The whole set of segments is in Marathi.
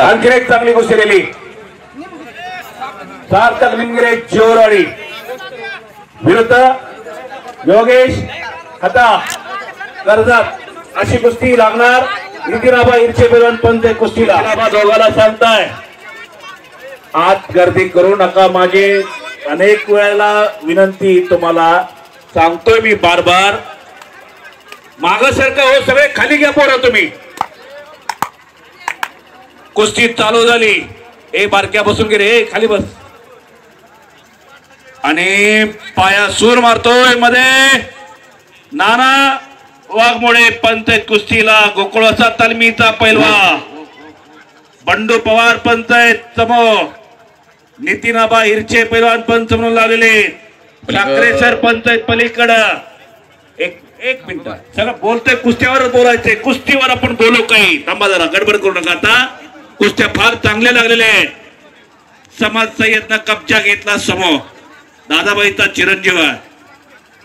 आणखी एक चांगली कुस्ती दिली सार्थक निमगिरे जोरवाडी विरुद्ध योगेश हता कर्जत अशी कुस्ती लागणार नितीनाबा इरचे पैलवान पंच कुस्तीला दोघाला सांगताय आत गर्दी करू नका माझे अनेक वेळेला विनंती तुम्हाला सांगतोय मी बार बार मागासारखं हो सगळे खाली घ्या पोरं तुम्ही कुस्ती चालू झाली ए बारक्या बसून गे रे खाली बस आणि पाया सूर मारतोय मध्ये नाना वाघमोडे पंच कुस्तीला गोकुळाचा तालमीचा पैलवा बंडू पवार पंचायत समोर नितीनाबा हिरचे पैलवान पंच म्हणून लावलेले ठाकरे सर पंचायत पलीकडं एक मिनिट सगळं बोलतोय कुस्त्यावर बोलायचंय कुस्तीवर आपण बोलू काही थांबा जरा गडबड करू नका आता कुस्त्या फार चांगल्या लागलेल्या आहेत समाज सय्यदनं कब्जा घेतला समोर दादाबाईचा चिरंजीव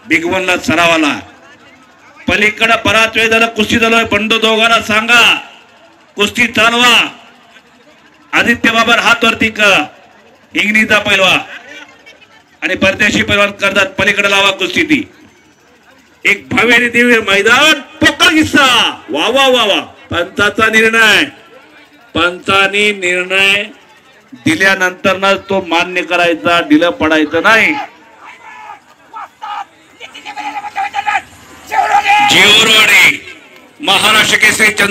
बिग वनला सरावाला पलीकडे बराच वेळ झाला कुस्ती झालोय बंडू दोघांना सांगा कुस्ती चालवा आदित्य बाबर हात वरती का इंगणीचा पैलवा आणि परदेशी पैलवान करतात पलीकडे लावा कुस्ती ती एक भव्य आणि दिव्य मैदान पोकळ किस्सा वा वा वा वा पंचाचा निर्णय पंचानी निर्णय दिल्यानंतर ना तो मान्य करायचा ढिलं पडायचं नाही जीवरवाडी महाराष्ट्र केसरी चंद्र